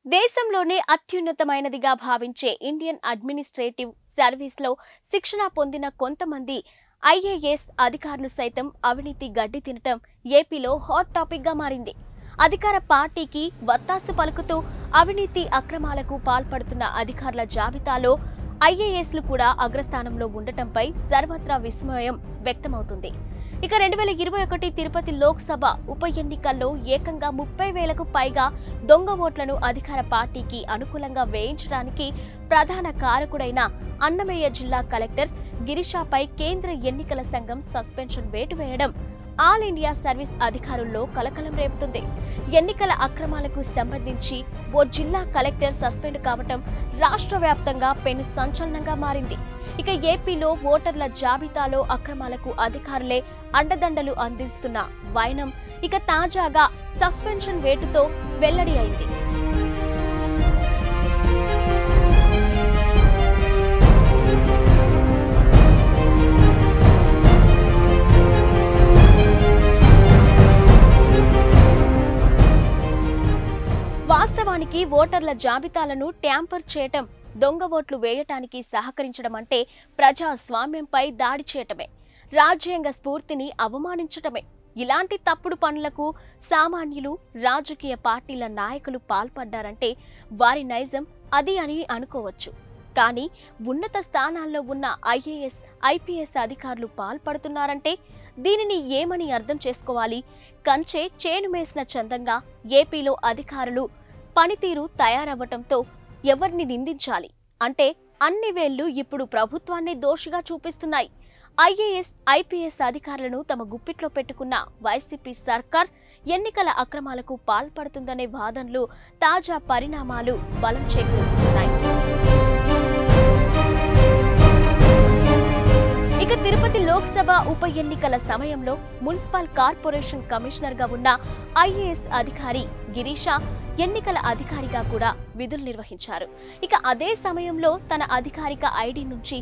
దేశంలోనే అత్యున్నతమైనదిగా భావించే Indian administrative సర్వీస్లో శిక్షణ పొందిన కొంతమంది ఐఏఎస్ అధికారులు సైతం అవినీతి గడ్డి తినటం ఏపీలో హాట్ టాపిక్గా మారింది. అధికార పార్టీకి వత్తాసు పలుకుతూ అవినీతి అక్రమాలకు పాల్పడుతున్న అధికారుల జాబితాలో ఐఏఎస్లు కూడా అగ్రస్థానంలో ఉండటంపై సర్వత్రా విస్మయం వ్యక్తమవుతుంది. ఇక 2021 తిరుపతి లోక్సభ ఉప ఎన్నికల్లో ఏకంగా 30,000కు పైగా దొంగ ఓట్లను అధికార పార్టీకి అనుకూలంగా వేయించడానికి ప్రధాన కారకుడైన అన్నమయ్య జిల్లా కలెక్టర్ గిరీషాపై కేంద్ర ఎన్నికల సంఘం సస్పెన్షన్ వేటు వేయడం ఆల్ ఇండియా సర్వీస్ అధికారుల్లో కలకలం రేపుతుంది. ఎన్నికల అక్రమాలకు సంబంధించి ఓ జిల్లా కలెక్టర్ సస్పెండ్ కావటం రాష్ట్ర వ్యాప్తంగా పెను సంచలనంగా మారింది. ఇక ఏపీలో ఓటర్ల జాబితాలో అక్రమాలకు అధికారులే అండదండలు అందిస్తున్న వైనం ఇక తాజాగా సస్పెన్షన్ వేటుతో వెల్లడి అయింది. వాస్తవానికి ఓటర్ల జాబితాలను ట్యాంపర్ చేయటం, దొంగ ఓట్లు వేయటానికి సహకరించడం అంటే ప్రజాస్వామ్యంపై దాడి చేయటమే, రాజ్యాంగ స్ఫూర్తిని అవమానించటమే. ఇలాంటి తప్పుడు పనులకు సామాన్యులు, రాజకీయ పార్టీల నాయకులు పాల్పడ్డారంటే వారి నైజం అది అని అనుకోవచ్చు. కానీ ఉన్నత స్థానాల్లో ఉన్న ఐఏఎస్, ఐపీఎస్ అధికారులు పాల్పడుతున్నారంటే దీనిని ఏమని అర్థం చేసుకోవాలి? కంచే చేను మేసిన చందంగా ఏపీలో అధికారులు పనితీరు తయారవ్వటంతో ఎవరిని నిందించాలి అంటే అన్ని వేళ్లు ఇప్పుడు ప్రభుత్వాన్ని దోషిగా చూపిస్తున్నాయి. ఐఏఎస్, ఐపీఎస్ అధికారులను తమ గుప్పిట్లో పెట్టుకున్న వైసీపీ సర్కార్ ఎన్నికల అక్రమాలకు పాల్పడుతుందనే వాదనలు తాజా పరిణామాలు బలం చేకూరుస్తున్నాయి. ఇక తిరుపతి లోక్సభ ఉప ఎన్నికల సమయంలో మున్సిపల్ కార్పొరేషన్ కమిషనర్ గా ఉన్న ఐఏఎస్ అధికారి గిరీష ఎన్నికల అధికారిగా కూడా విధులు నిర్వహించారు. ఇక అదే సమయంలో తన అధికారిక ఐడి నుంచి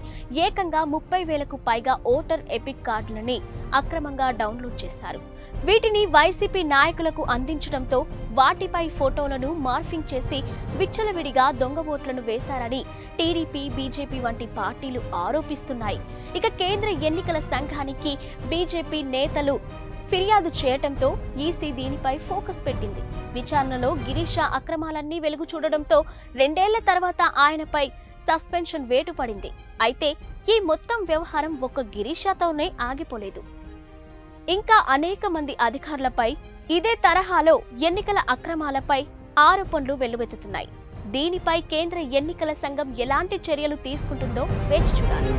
ఏకంగా 30,000కు పైగా ఓటర్ ఎపిక్ కార్డులని అక్రమంగా డౌన్లోడ్ చేశారు. వీటిని వైసీపీ నాయకులకు అందించడంతో వాటిపై ఫోటోలను మార్ఫింగ్ చేసి విచ్చలవిడిగా దొంగ ఓట్లను వేశారని టీడీపీ, బీజేపీ వంటి పార్టీలు ఆరోపిస్తున్నాయి. ఇక కేంద్ర ఎన్నికల సంఘానికి బీజేపీ నేతలు ఫిర్యాదు చేయటంతో ఈసీ దీనిపై ఫోకస్ పెట్టింది. విచారణలో గిరీష అక్రమాలన్నీ వెలుగు చూడడంతో 2 ఏళ్ల తర్వాత ఆయనపై సస్పెన్షన్ వేటు పడింది. అయితే ఈ మొత్తం వ్యవహారం ఒక్క గిరీషతోనే ఆగిపోలేదు. ఇంకా అనేక మంది అధికారులపై ఇదే తరహాలో ఎన్నికల అక్రమాలపై ఆరోపణలు వెల్లువెత్తుతున్నాయి. దీనిపై కేంద్ర ఎన్నికల సంఘం ఎలాంటి చర్యలు తీసుకుంటుందో వేచి చూడాలి.